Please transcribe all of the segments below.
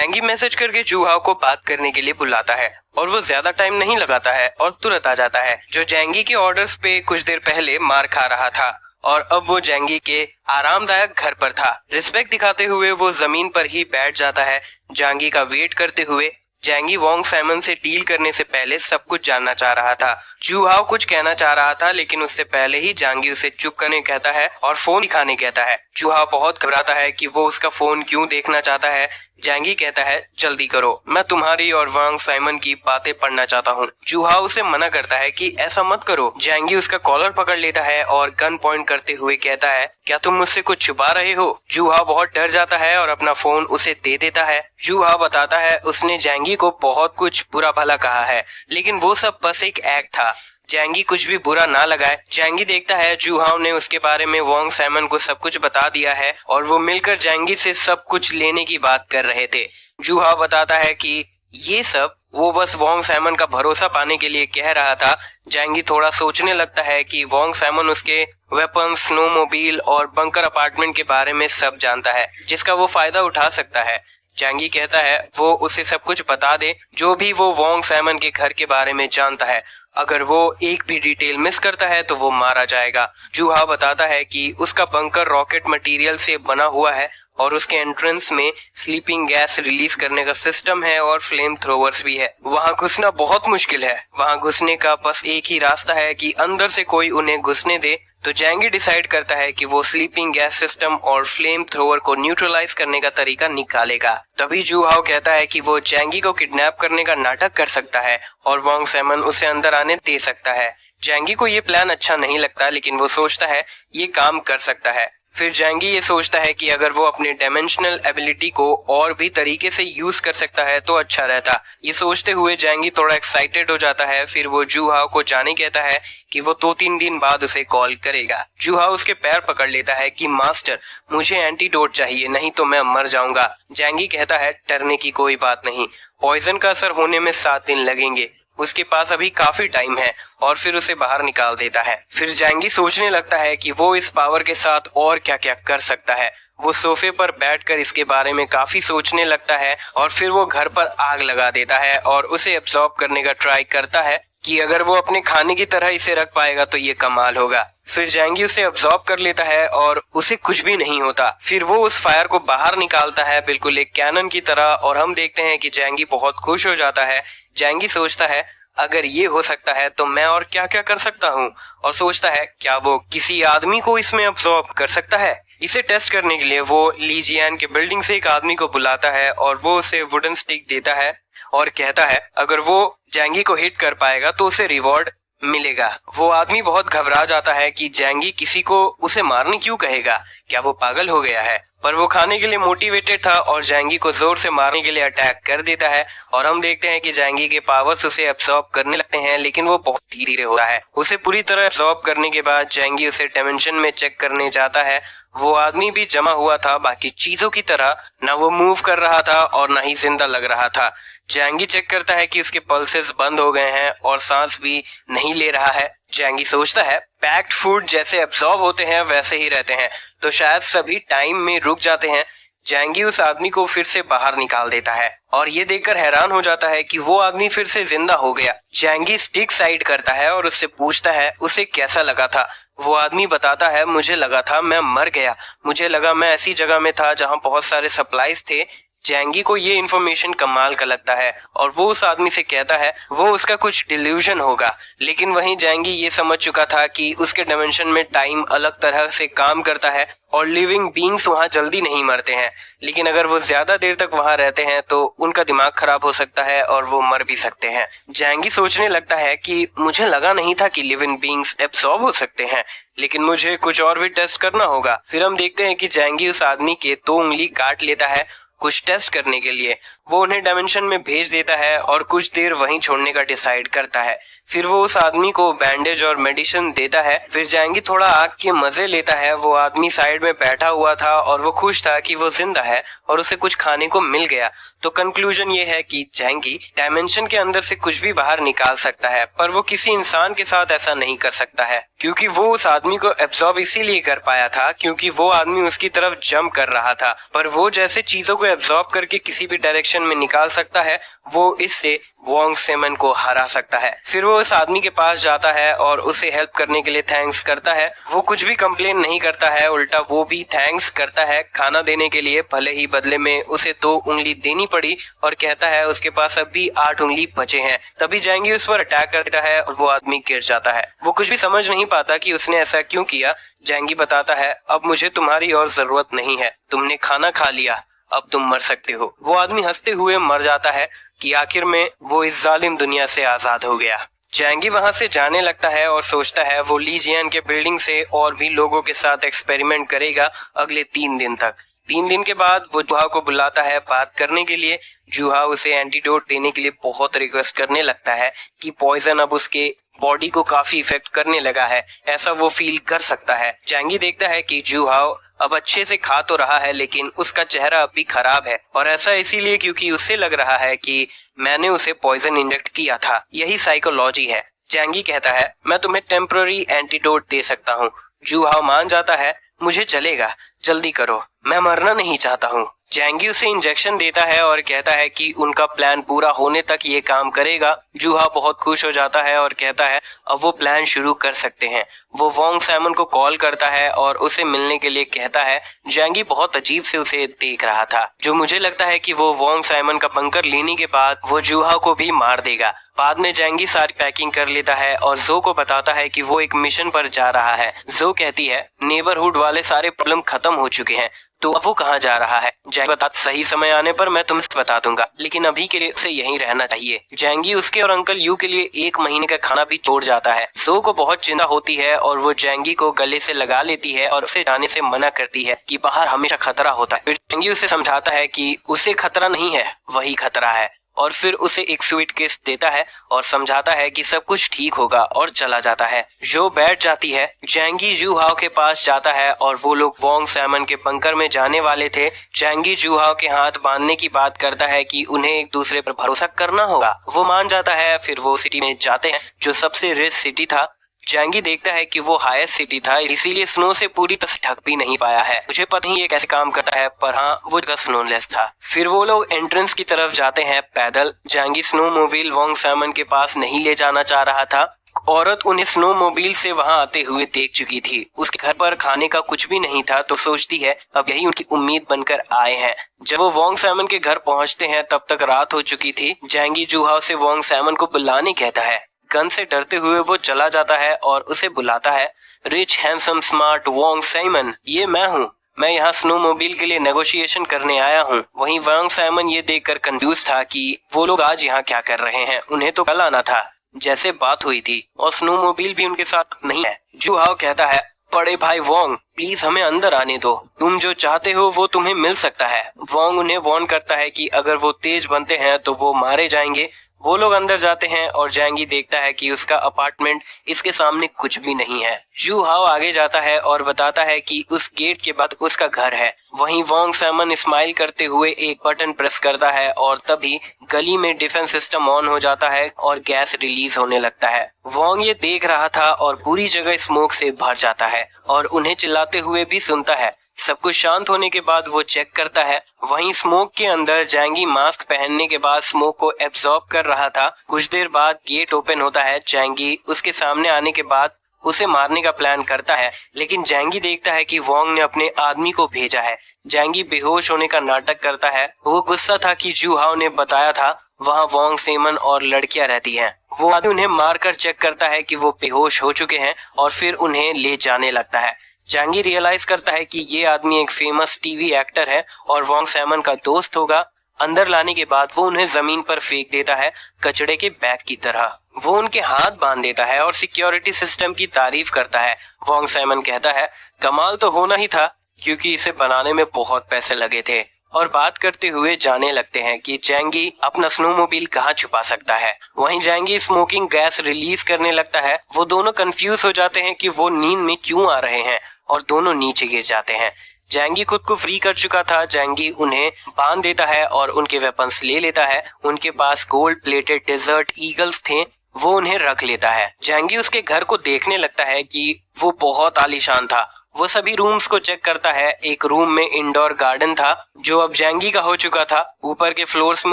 जैंगी message करके जूहाओ को बात करने के लिए बुलाता है और वो ज्यादा टाइम नहीं लगाता है और तुरंत आ जाता है, जो जैंगी के ऑर्डर्स पे कुछ देर पहले मार खा रहा था और अब वो जैंगी के आरामदायक घर पर था। रिस्पेक्ट दिखाते हुए वो जमीन पर ही बैठ जाता है, जैंगी का वेट करते हुए। जैंगी वोंग साइमन से डील करने से पहले सब कुछ जानना चाह रहा था। जूहाओ कुछ कहना चाह रहा था लेकिन उससे पहले ही जैंगी उसे चुप करने कहता है और फोन दिखाने कहता है। जूहाओ बहुत घबराता है कि वो उसका फोन क्यों देखना चाहता है। जैंगी कहता है जल्दी करो, मैं तुम्हारी और वांग साइमन की बातें पढ़ना चाहता हूँ। जूहाओ उसे मना करता है कि ऐसा मत करो। जैंगी उसका कॉलर पकड़ लेता है और गन पॉइंट करते हुए कहता है क्या तुम मुझसे कुछ छुपा रहे हो। जूहाओ बहुत डर जाता है और अपना फोन उसे दे देता है। जूहाओ बताता है उसने जैंगी को बहुत कुछ बुरा भला कहा है लेकिन वो सब बस एक एक्ट था, जैंगी कुछ भी बुरा ना लगाए। जैंगी देखता है जूहाओ ने उसके बारे में वोंग साइमन को सब कुछ बता दिया है और वो मिलकर जैंगी से सब कुछ लेने की बात कर रहे थे। जूहाओ बताता है कि ये सब वो बस वोंग साइमन का भरोसा पाने के लिए कह रहा था। जैंगी थोड़ा सोचने लगता है कि वोंग साइमन उसके वेपन, स्नोमोबाइल और बंकर अपार्टमेंट के बारे में सब जानता है जिसका वो फायदा उठा सकता है। जैंगी कहता है वो उसे सब कुछ बता दे जो भी वो वोंग साइमन के घर के बारे में जानता है। अगर वो एक भी डिटेल मिस करता है तो वो मारा जाएगा। जूहा बताता है कि उसका बंकर रॉकेट मटेरियल से बना हुआ है और उसके एंट्रेंस में स्लीपिंग गैस रिलीज करने का सिस्टम है और फ्लेम थ्रोवर्स भी है। वहां घुसना बहुत मुश्किल है। वहां घुसने का बस एक ही रास्ता है कि अंदर से कोई उन्हें घुसने दे। तो जैंगी डिसाइड करता है कि वो स्लीपिंग गैस सिस्टम और फ्लेम थ्रोवर को न्यूट्रलाइज करने का तरीका निकालेगा। तभी जूहाओ कहता है कि वो जैंगी को किडनैप करने का नाटक कर सकता है और वोंग साइमन उसे अंदर आने दे सकता है। जैंगी को ये प्लान अच्छा नहीं लगता लेकिन वो सोचता है ये काम कर सकता है। फिर जैंगी ये सोचता है कि अगर वो अपने डायमेंशनल एबिलिटी को और भी तरीके से यूज कर सकता है तो अच्छा रहता। ये सोचते हुए जैंगी थोड़ा एक्साइटेड हो जाता है। फिर वो जूहाओ को जाने कहता है कि वो 2-3 दिन बाद उसे कॉल करेगा। जूहाओ उसके पैर पकड़ लेता है कि मास्टर मुझे एंटीडोट चाहिए, नहीं तो मैं मर जाऊंगा। जैंगी कहता है डरने की कोई बात नहीं, पॉइजन का असर होने में 7 दिन लगेंगे, उसके पास अभी काफी टाइम है। और फिर उसे बाहर निकाल देता है। फिर जैंगी सोचने लगता है कि वो इस पावर के साथ और क्या क्या कर सकता है। वो सोफे पर बैठकर इसके बारे में काफी सोचने लगता है और फिर वो घर पर आग लगा देता है और उसे एब्जॉर्ब करने का ट्राई करता है कि अगर वो अपने खाने की तरह इसे रख पाएगा तो ये कमाल होगा। फिर जैंगी उसे एब्जॉर्ब कर लेता है और उसे कुछ भी नहीं होता। फिर वो उस फायर को बाहर निकालता है बिल्कुल एक कैनन की तरह और हम देखते हैं कि जैंगी बहुत खुश हो जाता है। जैंगी सोचता है अगर ये हो सकता है तो मैं और क्या क्या कर सकता हूँ, और सोचता है क्या वो किसी आदमी को इसमें अब्सॉर्ब कर सकता है। इसे टेस्ट करने के लिए वो लीजियन के बिल्डिंग से एक आदमी को बुलाता है और वो उसे वुडन स्टिक देता है और कहता है अगर वो जैंगी को हिट कर पाएगा तो उसे रिवॉर्ड मिलेगा। वो आदमी बहुत घबरा जाता है कि जैंगी किसी को उसे मारने क्यों कहेगा, क्या वो पागल हो गया है। पर वो खाने के लिए मोटिवेटेड था और जैंगी को जोर से मारने के लिए अटैक कर देता है और हम देखते हैं कि जैंगी के पावर्स उसे एब्सॉर्ब करने लगते हैं लेकिन वो बहुत धीरे होता है। उसे पूरी तरह एब्सॉर्ब करने के बाद जैंगी उसे डायमेंशन में चेक करने जाता है। वो आदमी भी जमा हुआ था बाकी चीजों की तरह, ना वो मूव कर रहा था और ना ही जिंदा लग रहा था। जैंगी चेक करता है कि उसके पल्सेस बंद हो गए हैं और सांस भी नहीं ले रहा है। जैंगी सोचता है पैक्ड फूड जैसे एब्सॉर्ब होते हैं वैसे ही रहते हैं तो शायद सभी टाइम में रुक जाते हैं। जैंगी उस आदमी को फिर से बाहर निकाल देता है और ये देखकर हैरान हो जाता है कि वो आदमी फिर से जिंदा हो गया। जैंगी स्टिक साइड करता है और उससे पूछता है उसे कैसा लगा था। वो आदमी बताता है मुझे लगा था मैं मर गया, मुझे लगा मैं ऐसी जगह में था जहां बहुत सारे सप्लाईज थे। जैंगी को ये इन्फॉर्मेशन कमाल का लगता है और वो उस आदमी से कहता है वो उसका कुछ डिल्यूजन होगा। लेकिन वहीं जैंगी ये समझ चुका था कि उसके डायमेंशन में टाइम अलग तरह से काम करता है और लिविंग बींग्स वहां जल्दी नहीं मरते हैं, लेकिन अगर वो ज्यादा देर तक वहां रहते हैं तो उनका दिमाग खराब हो सकता है और वो मर भी सकते हैं। जैंगी सोचने लगता है कि मुझे लगा नहीं था कि लिविंग बींग्स एब्सॉर्ब हो सकते हैं, लेकिन मुझे कुछ और भी टेस्ट करना होगा। फिर हम देखते हैं कि जैंगी उस आदमी के 2 उंगली काट लेता है कुछ टेस्ट करने के लिए। वो उन्हें डायमेंशन में भेज देता है और कुछ देर वहीं छोड़ने का डिसाइड करता है। फिर वो उस आदमी को बैंडेज और मेडिसिन देता है। फिर जैंगी थोड़ा आग के मजे लेता है। वो आदमी साइड में बैठा हुआ था और वो खुश था कि वो जिंदा है और उसे कुछ खाने को मिल गया। तो कंक्लूजन ये है कि जैंगी डायमेंशन के अंदर से कुछ भी बाहर निकाल सकता है पर वो किसी इंसान के साथ ऐसा नहीं कर सकता है। क्योंकि वो उस आदमी को एब्जॉर्ब इसीलिए कर पाया था क्योंकि वो आदमी उसकी तरफ जंप कर रहा था। पर वो जैसे चीजों को एब्जॉर्ब करके किसी भी डायरेक्शन में निकाल सकता है, वो इससे वोंग सेमन को हरा सकता है। फिर वो उस आदमी के पास जाता है और उसे हेल्प करने के लिए थैंक्स करता है। वो कुछ भी कंप्लेन नहीं करता है, उल्टा वो भी थैंक्स करता है खाना देने के लिए, भले ही बदले में उसे 2 उंगली देनी पड़ी, और कहता है उसके पास अब भी 8 उंगली बचे हैं। तभी जैंगी उस पर अटैक करता है और वो आदमी गिर जाता है। वो कुछ भी समझ नहीं पाता कि उसने ऐसा क्यों किया। जैंगी बताता है, अब मुझे तुम्हारी और जरूरत नहीं है, तुमने खाना खा लिया, अब तुम मर सकते हो। वो आदमी हंसते हुए मर जाता है कि आखिर में वो इस जालिम दुनिया से आजाद हो गया। जैंगी वहां से जाने लगता है और सोचता है वो ली जियान के बिल्डिंग से और भी लोगों के साथ एक्सपेरिमेंट करेगा अगले 3 दिन तक। 3 दिन के बाद वो जूहा को बुलाता है बात करने के लिए। जूहा उसे एंटीडोट देने के लिए बहुत रिक्वेस्ट करने लगता है कि पॉइजन अब उसके बॉडी को काफी इफेक्ट करने लगा है, ऐसा वो फील कर सकता है। जैंगी देखता है कि जूहा अब अच्छे से खा तो रहा है लेकिन उसका चेहरा अब भी खराब है, और ऐसा इसीलिए क्योंकि उससे लग रहा है कि मैंने उसे पॉइजन इंजेक्ट किया था। यही साइकोलॉजी है। जैंगी कहता है, मैं तुम्हें टेम्पररी एंटीडोट दे सकता हूँ। जूहा मान जाता है, मुझे चलेगा, जल्दी करो, मैं मरना नहीं चाहता हूँ। जैंगी उसे इंजेक्शन देता है और कहता है कि उनका प्लान पूरा होने तक ये काम करेगा। जूहा बहुत खुश हो जाता है और कहता है अब वो प्लान शुरू कर सकते हैं। वो वोंग सैमन को कॉल करता है और उसे मिलने के लिए कहता है। जैंगी बहुत अजीब से उसे देख रहा था, जो मुझे लगता है कि वो वोंग सैमन का पंकर लेने के बाद वो जूहा को भी मार देगा। बाद में जैंगी सारी पैकिंग कर लेता है और जो को बताता है कि वो एक मिशन पर जा रहा है। जो कहती है नेबरहुड वाले सारे प्रॉब्लम खत्म हो चुके हैं, तो अब वो कहाँ जा रहा है। जैंगी बता, सही समय आने पर मैं तुमसे बता दूंगा, लेकिन अभी के लिए उसे यहीं रहना चाहिए। जैंगी उसके और अंकल यू के लिए 1 महीने का खाना भी छोड़ जाता है। जो को बहुत चिंता होती है और वो जैंगी को गले से लगा लेती है और उसे जाने से मना करती है कि बाहर हमेशा खतरा होता है। फिर जैंगी उसे समझाता है कि उसे खतरा नहीं है, वही खतरा है, और फिर उसे एक स्वीट किस देता है और समझाता है कि सब कुछ ठीक होगा और चला जाता है। जो बैठ जाती है। जैंगी जूहाओ के पास जाता है और वो लोग वोंग सैमन के बंकर में जाने वाले थे। जैंगी जूहाओ के हाथ बांधने की बात करता है कि उन्हें एक दूसरे पर भरोसा करना होगा। वो मान जाता है। फिर वो सिटी में जाते हैं जो सबसे रिच सिटी था। जैंगी देखता है कि वो हाईएस्ट सिटी था, इसीलिए स्नो से पूरी तरह से ढक भी नहीं पाया है। मुझे पता नहीं ये कैसे काम करता है, पर हाँ वो जगह स्नोलेस था। फिर वो लोग एंट्रेंस की तरफ जाते हैं पैदल। जैंगी स्नो मोबाइल वोंग सैमन के पास नहीं ले जाना चाह रहा था। औरत उन्हें स्नो मोबाइल से वहां आते हुए देख चुकी थी। उसके घर पर खाने का कुछ भी नहीं था, तो सोचती है अब यही उनकी उम्मीद बनकर आए हैं। जब वो वोंग सैमन के घर पहुंचते हैं तब तक रात हो चुकी थी। जैंगी जूहाओ से वोंग सैमन को बुलाने कहता है। गन से डरते हुए वो चला जाता है और उसे बुलाता है। Rich handsome smart Wong Simon, ये मैं हूँ। मैं यहाँ स्नो मोबाइल के लिए नेगोशिएशन करने आया हूँ। वहीं वोंग सैमन ये देखकर कंफ्यूज था कि वो लोग आज यहाँ क्या कर रहे हैं। उन्हें तो कल आना था जैसे बात हुई थी, और स्नो मोबाइल भी उनके साथ नहीं है। जूहाओ कहता है, बड़े भाई वोंग प्लीज हमें अंदर आने दो, तुम जो चाहते हो वो तुम्हें मिल सकता है। वोंग उन्हें वार्न करता है कि अगर वो तेज बनते हैं तो वो मारे जाएंगे। वो लोग अंदर जाते हैं और जैंगी देखता है कि उसका अपार्टमेंट इसके सामने कुछ भी नहीं है। जू हाओ आगे जाता है और बताता है कि उस गेट के बाद उसका घर है। वहीं वोंग सैमन स्माइल करते हुए एक बटन प्रेस करता है और तभी गली में डिफेंस सिस्टम ऑन हो जाता है और गैस रिलीज होने लगता है। वोंग ये देख रहा था और पूरी जगह स्मोक से भर जाता है और उन्हें चिल्लाते हुए भी सुनता है। सब कुछ शांत होने के बाद वो चेक करता है। वहीं स्मोक के अंदर जैंगी मास्क पहनने के बाद स्मोक को एब्जॉर्ब कर रहा था। कुछ देर बाद गेट ओपन होता है। जैंगी उसके सामने आने के बाद उसे मारने का प्लान करता है, लेकिन जैंगी देखता है कि वोंग ने अपने आदमी को भेजा है। जैंगी बेहोश होने का नाटक करता है। वो गुस्सा था कि जू हाओ ने बताया था वहाँ वोंग सेमन और लड़कियां रहती हैं। वो आदमी उन्हें मारकर चेक करता है कि वो बेहोश हो चुके हैं और फिर उन्हें ले जाने लगता है। जैंगी रियलाइज करता है कि ये आदमी एक फेमस टीवी एक्टर है और वोंग सैमन का दोस्त होगा। अंदर लाने के बाद वो उन्हें जमीन पर फेंक देता है, कचड़े के बैग की तरह। वो उनके हाथ बांध देता है और सिक्योरिटी सिस्टम की तारीफ करता है। वोंग सैमन कहता है, कमाल तो होना ही था क्योंकि इसे बनाने में बहुत पैसे लगे थे। और बात करते हुए जाने लगते हैं कि जैंगी अपना स्नोमोबाइल कहाँ छुपा सकता है। वहीं जैंगी स्मोकिंग गैस रिलीज करने लगता है। वो दोनों कंफ्यूज हो जाते हैं कि वो नींद में क्यों आ रहे हैं और दोनों नीचे गिर जाते हैं। जैंगी खुद को फ्री कर चुका था। जैंगी उन्हें बांध देता है और उनके वेपन्स ले लेता है। उनके पास गोल्ड प्लेटेड डेजर्ट ईगल्स थे वो उन्हें रख लेता है। जैंगी उसके घर को देखने लगता है कि वो बहुत आलीशान था। वो सभी रूम्स को चेक करता है। एक रूम में इंडोर गार्डन था जो अब जैंगी का हो चुका था। ऊपर के फ्लोर्स में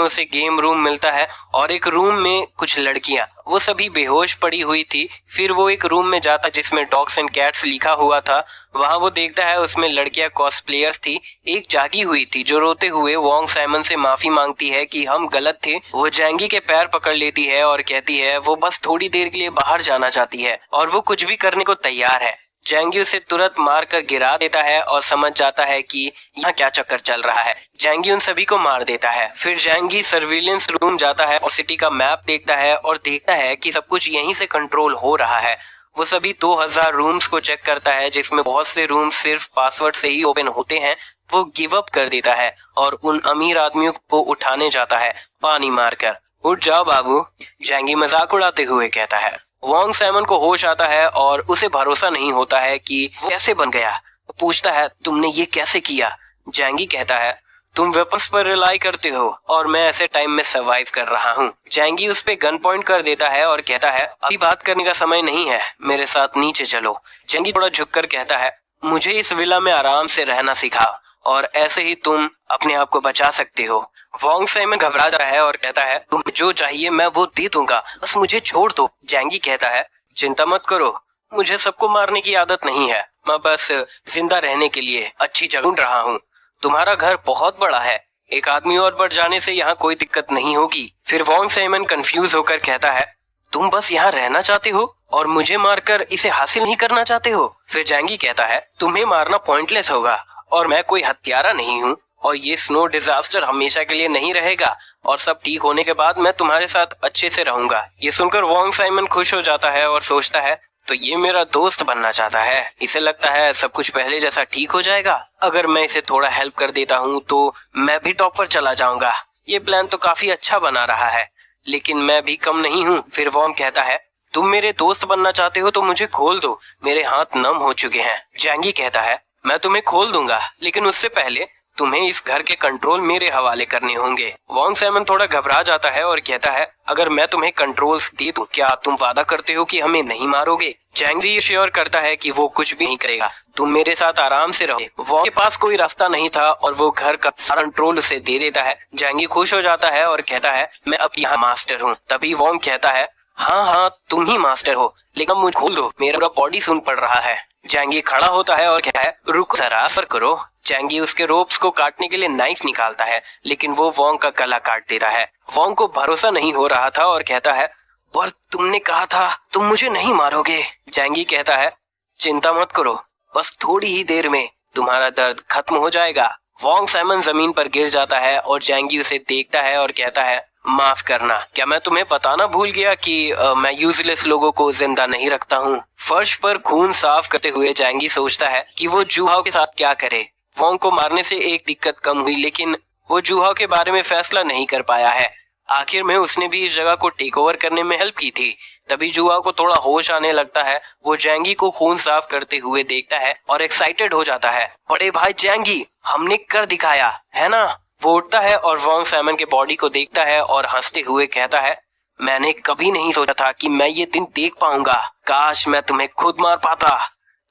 उसे गेम रूम मिलता है और एक रूम में कुछ लड़कियां, वो सभी बेहोश पड़ी हुई थी। फिर वो एक रूम में जाता जिसमें डॉग्स एंड कैट्स लिखा हुआ था। वहां वो देखता है उसमें लड़कियां कॉस्प्लेयर्स थी। एक जागी हुई थी जो रोते हुए वोंग साइमन से माफी मांगती है कि हम गलत थे। वो जैंगी के पैर पकड़ लेती है और कहती है वो बस थोड़ी देर के लिए बाहर जाना चाहती है और वो कुछ भी करने को तैयार है। जैंगी उसे तुरंत मारकर गिरा देता है और समझ जाता है कि यहाँ क्या चक्कर चल रहा है। जैंगी उन सभी को मार देता है। फिर जैंगी सर्विलेंस रूम जाता है और सिटी का मैप देखता है और देखता है कि सब कुछ यहीं से कंट्रोल हो रहा है। वो सभी 2000 रूम्स को चेक करता है जिसमें बहुत से रूम सिर्फ पासवर्ड से ही ओपन होते हैं। वो गिव अप कर देता है और उन अमीर आदमियों को उठाने जाता है पानी मारकर। उठ जाओ बाबू, जैंगी मजाक उड़ाते हुए कहता है। वोंग साइमन को होश आता है और उसे भरोसा नहीं होता है कि वो कैसे बन गया। वो पूछता है तुमने ये कैसे किया। जैंगी कहता है तुम वेपन्स पर रिलाई करते हो और मैं ऐसे टाइम में सरवाइव कर रहा हूँ। जैंगी उस पे गन पॉइंट कर देता है और कहता है अभी बात करने का समय नहीं है, मेरे साथ नीचे चलो। जैंगी थोड़ा झुककर कहता है मुझे इस विला में आराम से रहना सिखाओ और ऐसे ही तुम अपने आप को बचा सकते हो। वोंग साइमन घबरा जाता है और कहता है तुम जो चाहिए मैं वो दे दूंगा, बस मुझे छोड़ दो। जैंगी कहता है चिंता मत करो, मुझे सबको मारने की आदत नहीं है, मैं बस जिंदा रहने के लिए अच्छी जगह ढूंढ रहा हूँ। तुम्हारा घर बहुत बड़ा है, एक आदमी और बढ़ जाने से यहाँ कोई दिक्कत नहीं होगी। फिर वोंग साइमन कंफ्यूज होकर कहता है तुम बस यहाँ रहना चाहते हो और मुझे मारकर इसे हासिल नहीं करना चाहते हो। फिर जैंगी कहता है तुम्हें मारना पॉइंटलेस होगा और मैं कोई हत्यारा नहीं हूँ और ये स्नो डिजास्टर हमेशा के लिए नहीं रहेगा और सब ठीक होने के बाद मैं तुम्हारे साथ अच्छे से रहूंगा। ये सुनकर वोंग साइमन खुश हो जाता है और सोचता है तो ये मेरा दोस्त बनना चाहता है। इसे लगता है सब कुछ पहले जैसा ठीक हो जाएगा। अगर मैं इसे थोड़ा हेल्प कर देता हूँ तो मैं भी टॉप पर चला जाऊंगा। ये प्लान तो काफी अच्छा बना रहा है, लेकिन मैं भी कम नहीं हूँ। फिर वोंग कहता है तुम मेरे दोस्त बनना चाहते हो तो मुझे खोल दो, मेरे हाथ नम हो चुके हैं। जैंगी कहता है मैं तुम्हें खोल दूंगा, लेकिन उससे पहले तुम्हें इस घर के कंट्रोल मेरे हवाले करने होंगे। वोंग साइमन थोड़ा घबरा जाता है और कहता है अगर मैं तुम्हें कंट्रोल्स दे दूं, क्या तुम वादा करते हो कि हमें नहीं मारोगे। जैंगी श्योर करता है कि वो कुछ भी नहीं करेगा, तुम मेरे साथ आराम से रहो। वोंग के पास कोई रास्ता नहीं था और वो घर का सारा कंट्रोल उसे दे देता है। जैंगी खुश हो जाता है और कहता है मैं अब यहाँ मास्टर हूँ। तभी वोंग कहता है हाँ हाँ तुम ही मास्टर हो, लेकिन मुझे खोल दो, मेरा पूरा बॉडी सुन पड़ रहा है। जैंगी खड़ा होता है और कहता है रुको जरा सर करो। जैंगी उसके रोप्स को काटने के लिए नाइफ निकालता है, लेकिन वो वोंग का गला काट देता है। वोंग को भरोसा नहीं हो रहा था और कहता है पर तुमने कहा था तुम मुझे नहीं मारोगे। जैंगी कहता है चिंता मत करो, बस थोड़ी ही देर में तुम्हारा दर्द खत्म हो जाएगा। वोंग साइमन जमीन पर गिर जाता है और जैंगी उसे देखता है और कहता है माफ करना, क्या मैं तुम्हें बताना भूल गया कि मैं यूजलेस लोगों को जिंदा नहीं रखता हूँ। फर्श पर खून साफ करते हुए जैंगी सोचता है कि वो जूहाओ के साथ क्या करे। वोंग को मारने से एक दिक्कत कम हुई, लेकिन वो जूहाओ के बारे में फैसला नहीं कर पाया है। आखिर में उसने भी इस जगह को टेक ओवर करने में हेल्प की थी। तभी जूहाओ को थोड़ा होश आने लगता है। वो जैंगी को खून साफ करते हुए देखता है और एक्साइटेड हो जाता है। बड़े भाई जैंगी, हमने कर दिखाया है ना। वो उठता है और वोंग साइमन के बॉडी को देखता है और हंसते हुए कहता है मैंने कभी नहीं सोचा था कि मैं ये दिन देख पाऊंगा, काश मैं तुम्हें खुद मार पाता।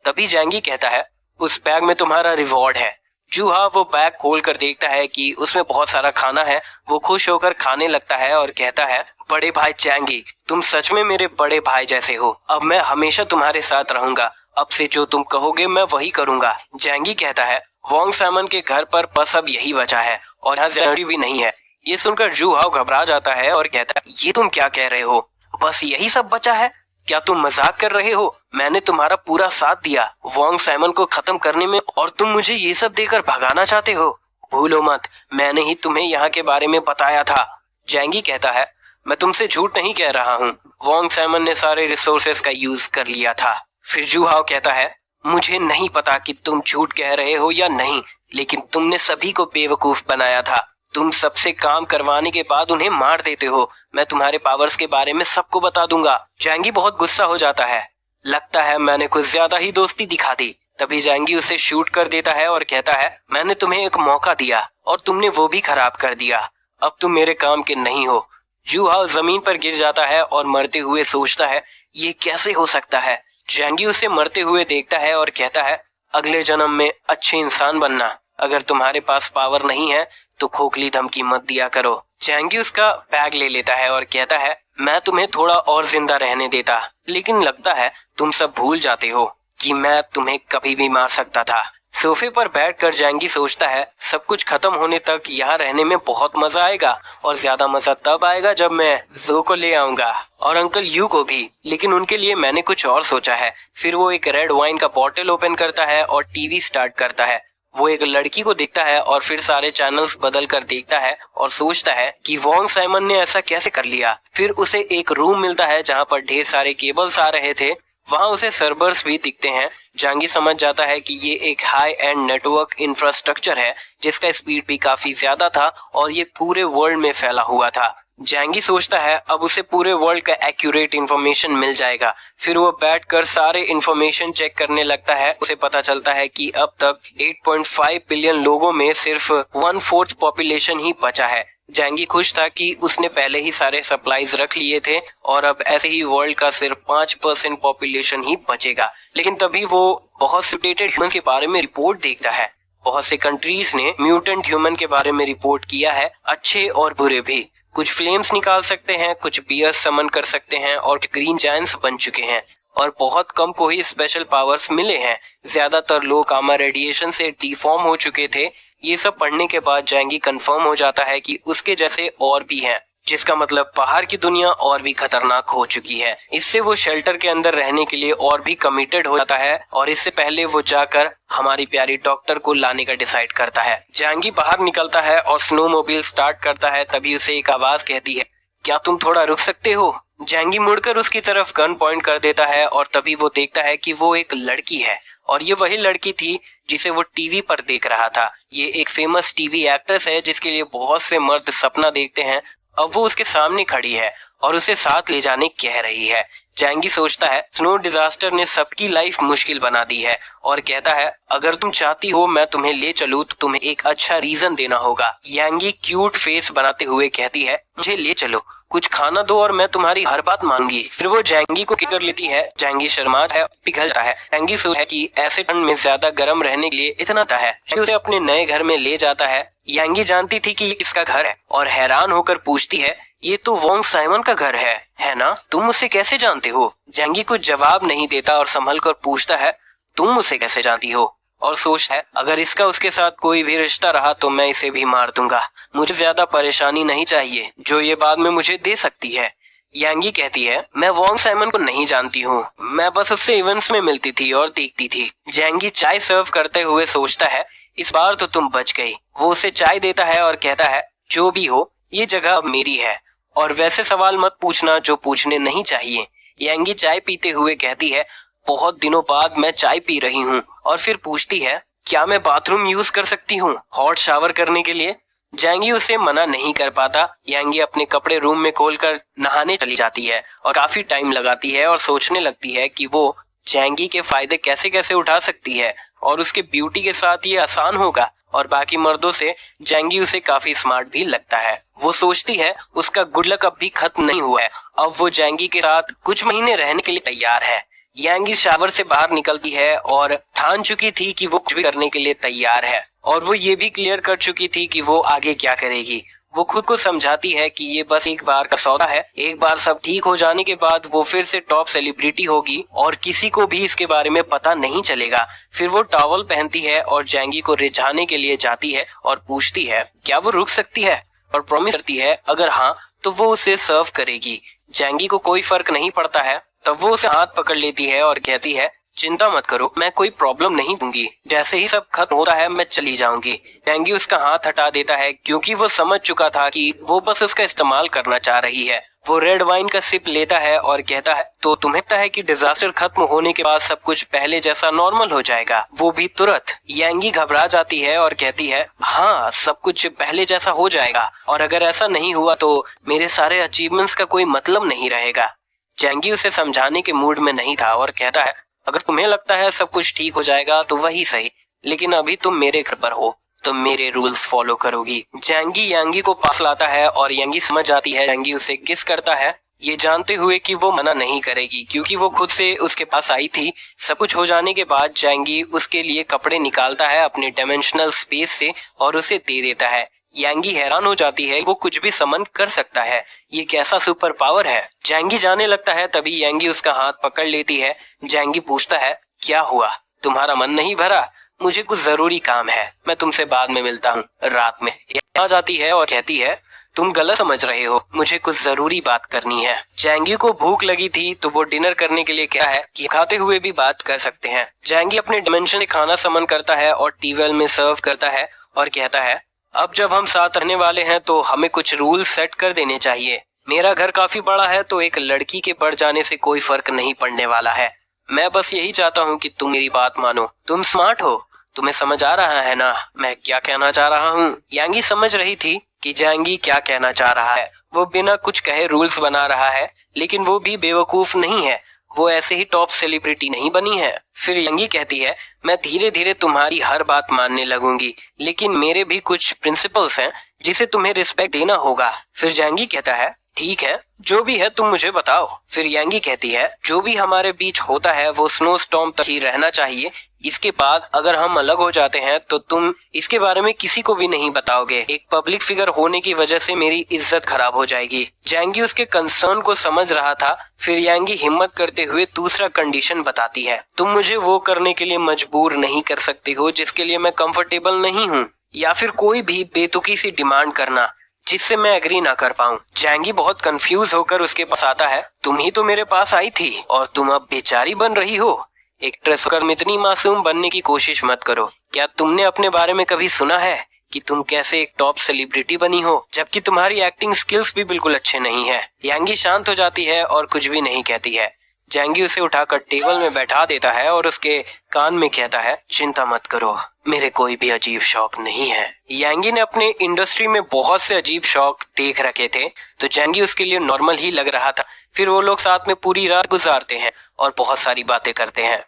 तभी जैंगी कहता है उस बैग में तुम्हारा रिवॉर्ड है। जूहा वो बैग खोल कर देखता है कि उसमें बहुत सारा खाना है। वो खुश होकर खाने लगता है और कहता है बड़े भाई जैंगी, तुम सच में मेरे बड़े भाई जैसे हो। अब मैं हमेशा तुम्हारे साथ रहूंगा, अब से जो तुम कहोगे मैं वही करूंगा। जैंगी कहता है वोंग साइमन के घर पर बस अब यही बचा है और यहाँ जरूरी भी नहीं है। ये सुनकर जूहाओ घबरा जाता है और कहता है ये तुम क्या कह रहे हो, बस यही सब बचा है, क्या तुम मजाक कर रहे हो। मैंने तुम्हारा पूरा साथ दिया वोंग साइमन को खत्म करने में और तुम मुझे ये सब देकर भगाना चाहते हो। भूलो मत, मैंने ही तुम्हें यहाँ के बारे में बताया था। जैंगी कहता है मैं तुमसे झूठ नहीं कह रहा हूँ, वोंग साइमन ने सारे रिसोर्सेस का यूज कर लिया था। फिर जूहाओ कहता है मुझे नहीं पता कि तुम झूठ कह रहे हो या नहीं, लेकिन तुमने सभी को बेवकूफ बनाया था। तुम सबसे काम करवाने के बाद उन्हें मार देते हो। मैं तुम्हारे पावर्स के बारे में सबको बता दूंगा। जैंगी बहुत गुस्सा हो जाता है, लगता है मैंने कुछ ज्यादा ही दोस्ती दिखा दी। तभी जैंगी उसे शूट कर देता है और कहता है मैंने तुम्हें एक मौका दिया और तुमने वो भी खराब कर दिया, अब तुम मेरे काम के नहीं हो। जू हाउ जमीन पर गिर जाता है और मरते हुए सोचता है ये कैसे हो सकता है। जैंगी उसे मरते हुए देखता है और कहता है अगले जन्म में अच्छे इंसान बनना। अगर तुम्हारे पास पावर नहीं है तो खोखली धमकी मत दिया करो। जैंगी उसका बैग ले लेता है और कहता है मैं तुम्हें थोड़ा और जिंदा रहने देता, लेकिन लगता है तुम सब भूल जाते हो कि मैं तुम्हें कभी भी मार सकता था। सोफे पर बैठकर जैंगी सोचता है सब कुछ खत्म होने तक यहाँ रहने में बहुत मजा आएगा और ज्यादा मजा तब आएगा जब मैं जो को ले आऊंगा और अंकल यू को भी, लेकिन उनके लिए मैंने कुछ और सोचा है। फिर वो एक रेड वाइन का बॉटल ओपन करता है और टीवी स्टार्ट करता है। वो एक लड़की को देखता है और फिर सारे चैनल्स बदल कर देखता है और सोचता है कि वॉन्ग साइमन ने ऐसा कैसे कर लिया। फिर उसे एक रूम मिलता है जहाँ पर ढेर सारे केबल्स आ रहे थे। वहाँ उसे सर्वर्स भी दिखते हैं। जैंगी समझ जाता है कि ये एक हाई एंड नेटवर्क इंफ्रास्ट्रक्चर है जिसका स्पीड भी काफी ज्यादा था और ये पूरे वर्ल्ड में फैला हुआ था। जैंगी सोचता है अब उसे पूरे वर्ल्ड का एक्यूरेट इंफॉर्मेशन मिल जाएगा। फिर वो बैठकर सारे इंफॉर्मेशन चेक करने लगता है। उसे पता चलता है कि अब तक 8.5 बिलियन लोगों में सिर्फ 1/4 पॉपुलेशन ही बचा है। जैंगी खुश था कि उसने पहले ही सारे सप्लाईज रख लिए थे और अब ऐसे ही वर्ल्ड का सिर्फ 5% पॉपुलेशन ही बचेगा। लेकिन तभी वो बहुत से म्यूटेटेड ह्यूमन के बारे में रिपोर्ट देखता है। बहुत से कंट्रीज ने म्यूटेंट ह्यूमन के बारे में रिपोर्ट किया है, अच्छे और बुरे भी। कुछ फ्लेम्स निकाल सकते हैं, कुछ बियर्स समन कर सकते हैं और ग्रीन जायंट्स बन चुके हैं और बहुत कम को ही स्पेशल पावर्स मिले हैं। ज्यादातर लोग गामा रेडिएशन से डिफॉर्म हो चुके थे। ये सब पढ़ने के बाद जैंगी कंफर्म हो जाता है कि उसके जैसे और भी हैं, जिसका मतलब बाहर की दुनिया और भी खतरनाक हो चुकी है। इससे वो शेल्टर के अंदर रहने के लिए और भी कमिटेड हो जाता है और इससे पहले वो जाकर हमारी प्यारी डॉक्टर को लाने का डिसाइड करता है। जैंगी बाहर निकलता है और स्नोमोबाइल स्टार्ट करता है। तभी उसे एक आवाज कहती है क्या तुम थोड़ा रुक सकते हो। जैंगी मुड़कर उसकी तरफ गन पॉइंट कर देता है और तभी वो देखता है कि वो एक लड़की है और ये वही लड़की थी जिसे वो टीवी पर देख रहा था। ये एक फेमस टीवी एक्ट्रेस है जिसके लिए बहुत से मर्द सपना देखते हैं। अब वो उसके सामने खड़ी है और उसे साथ ले जाने कह रही है। जैंगी सोचता है स्नो डिजास्टर ने सबकी लाइफ मुश्किल बना दी है और कहता है अगर तुम चाहती हो मैं तुम्हें ले चलूं तो तुम्हें एक अच्छा रीजन देना होगा। यांगी क्यूट फेस बनाते हुए कहती है मुझे ले चलो, कुछ खाना दो और मैं तुम्हारी हर बात मानूंगी। फिर वो जैंगी को किक कर लेती है। जैंगी शर्माता है, पिघल जाता है। जैंगी सोचता है कि ऐसे ठंड में ज्यादा गर्म रहने के लिए इतना था है। उसे अपने नए घर में ले जाता है। यांगी जानती थी कि ये किसका घर है और हैरान होकर पूछती है ये तो वॉन्ग साइमन का घर है ना? तुम उसे कैसे जानते हो? जैंगी कुछ जवाब नहीं देता और संभल कर पूछता है तुम उसे कैसे जानती हो? और सोचता है अगर इसका उसके साथ कोई भी रिश्ता रहा तो मैं इसे भी मार दूंगा। मुझे ज्यादा परेशानी नहीं चाहिए जो ये बाद में मुझे दे सकती है। यांगी कहती है मैं वॉन्ग साइमन को नहीं जानती हूँ, मैं बस उससे इवेंट्स में मिलती थी और देखती थी। जैंगी चाय सर्व करते हुए सोचता है इस बार तो तुम बच गई। वो उसे चाय देता है और कहता है जो भी हो ये जगह अब मेरी है और वैसे सवाल मत पूछना जो पूछने नहीं चाहिए। यांगी चाय पीते हुए कहती है बहुत दिनों बाद मैं चाय पी रही हूँ और फिर पूछती है क्या मैं बाथरूम यूज कर सकती हूँ हॉट शावर करने के लिए? जैंगी उसे मना नहीं कर पाता। यांगी अपने कपड़े रूम में खोलकर नहाने चली जाती है और काफी टाइम लगाती है और सोचने लगती है कि वो जैंगी के फायदे कैसे कैसे उठा सकती है और उसके ब्यूटी के साथ ये आसान होगा। और बाकी मर्दों से जैंगी उसे काफी स्मार्ट भी लगता है। वो सोचती है उसका गुड लक अब भी खत्म नहीं हुआ है। अब वो जैंगी के साथ कुछ महीने रहने के लिए तैयार है। यांगी शावर से बाहर निकलती है और ठान चुकी थी कि वो कुछ भी करने के लिए तैयार है और वो ये भी क्लियर कर चुकी थी कि वो आगे क्या करेगी। वो खुद को समझाती है कि ये बस एक बार का सौदा है, एक बार सब ठीक हो जाने के बाद वो फिर से टॉप सेलिब्रिटी होगी और किसी को भी इसके बारे में पता नहीं चलेगा। फिर वो टॉवल पहनती है और जैंगी को रिझाने के लिए जाती है और पूछती है क्या वो रुक सकती है और प्रॉमिस करती है अगर हाँ तो वो उसे सर्व करेगी। जैंगी को कोई फर्क नहीं पड़ता है। तब वो उसे हाथ पकड़ लेती है और कहती है चिंता मत करो, मैं कोई प्रॉब्लम नहीं दूंगी, जैसे ही सब खत्म होता है मैं चली जाऊंगी। जैंगी उसका हाथ हटा देता है क्योंकि वो समझ चुका था कि वो बस उसका इस्तेमाल करना चाह रही है। वो रेड वाइन का सिप लेता है और कहता है तो तुम्हें लगता है कि डिजास्टर खत्म होने के बाद सब कुछ पहले जैसा नॉर्मल हो जाएगा, वो भी तुरंत? यांगी घबरा जाती है और कहती है हाँ सब कुछ पहले जैसा हो जाएगा और अगर ऐसा नहीं हुआ तो मेरे सारे अचीवमेंट्स का कोई मतलब नहीं रहेगा। जैंगी उसे समझाने के मूड में नहीं था और कहता है अगर तुम्हें लगता है सब कुछ ठीक हो जाएगा तो वही सही, लेकिन अभी तुम मेरे घर पर हो तो मेरे रूल्स फॉलो करोगी। जैंगी यांगी को पास लाता है और यांगी समझ जाती है। यांगी उसे किस करता है ये जानते हुए कि वो मना नहीं करेगी क्योंकि वो खुद से उसके पास आई थी। सब कुछ हो जाने के बाद जैंगी उसके लिए कपड़े निकालता है अपने डायमेंशनल स्पेस से और उसे दे देता है। यांगी हैरान हो जाती है, वो कुछ भी समन कर सकता है, ये कैसा सुपर पावर है। जैंगी जाने लगता है, तभी यांगी उसका हाथ पकड़ लेती है। जैंगी पूछता है, क्या हुआ, तुम्हारा मन नहीं भरा? मुझे कुछ जरूरी काम है, मैं तुमसे बाद में मिलता हूँ। रात में आ जाती है और कहती है, तुम गलत समझ रहे हो, मुझे कुछ जरूरी बात करनी है। जैंगी को भूख लगी थी तो वो डिनर करने के लिए क्या है कि खाते हुए भी बात कर सकते हैं। जैंगी अपने डिमेंशन से खाना समन करता है और टीवेल में सर्व करता है और कहता है, अब जब हम साथ रहने वाले हैं तो हमें कुछ रूल सेट कर देने चाहिए। मेरा घर काफी बड़ा है तो एक लड़की के बढ़ जाने से कोई फर्क नहीं पड़ने वाला है। मैं बस यही चाहता हूँ कि तुम मेरी बात मानो। तुम स्मार्ट हो, तुम्हें समझ आ रहा है ना मैं क्या कहना चाह रहा हूँ। यांगी समझ रही थी कि जैंगी क्या कहना चाह रहा है। वो बिना कुछ कहे रूल्स बना रहा है, लेकिन वो भी बेवकूफ नहीं है, वो ऐसे ही टॉप सेलिब्रिटी नहीं बनी है। फिर यांगी कहती है, मैं धीरे धीरे तुम्हारी हर बात मानने लगूंगी, लेकिन मेरे भी कुछ प्रिंसिपल्स हैं जिसे तुम्हें रिस्पेक्ट देना होगा। फिर जैंगी कहता है, ठीक है, जो भी है तुम मुझे बताओ। फिर यांगी कहती है, जो भी हमारे बीच होता है वो स्नो स्टॉर्म तक ही रहना चाहिए। इसके बाद अगर हम अलग हो जाते हैं तो तुम इसके बारे में किसी को भी नहीं बताओगे। एक पब्लिक फिगर होने की वजह से मेरी इज्जत खराब हो जाएगी। जैंगी उसके कंसर्न को समझ रहा था। फिर यांगी हिम्मत करते हुए दूसरा कंडीशन बताती है, तुम मुझे वो करने के लिए मजबूर नहीं कर सकती हो जिसके लिए मैं कंफर्टेबल नहीं हूँ, या फिर कोई भी बेतुकी सी डिमांड करना जिससे मैं एग्री ना कर पाऊं। जैंगी बहुत कंफ्यूज होकर उसके पास आता है, तुम ही तो मेरे पास आई थी और तुम अब बेचारी बन रही हो। एक्ट्रेस होकर इतनी मासूम बनने की कोशिश मत करो। क्या तुमने अपने बारे में कभी सुना है कि तुम कैसे एक टॉप सेलिब्रिटी बनी हो, जबकि तुम्हारी एक्टिंग स्किल्स भी बिल्कुल अच्छे नहीं है। यांगी शांत हो जाती है और कुछ भी नहीं कहती है। जैंगी उसे उठाकर टेबल में बैठा देता है और उसके कान में कहता है, चिंता मत करो, मेरे कोई भी अजीब शौक नहीं है। यांगी ने अपने इंडस्ट्री में बहुत से अजीब शौक देख रखे थे तो जैंगी उसके लिए नॉर्मल ही लग रहा था। फिर वो लोग साथ में पूरी रात गुजारते हैं और बहुत सारी बातें करते हैं।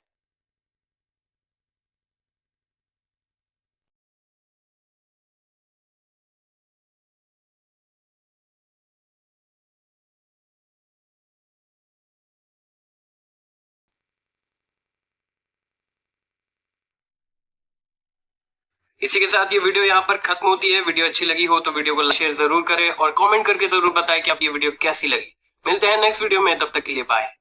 इसी के साथ ये वीडियो यहाँ पर खत्म होती है। वीडियो अच्छी लगी हो तो वीडियो को शेयर जरूर करें और कमेंट करके जरूर बताएं कि आप ये वीडियो कैसी लगी। मिलते हैं नेक्स्ट वीडियो में, तब तक के लिए बाय।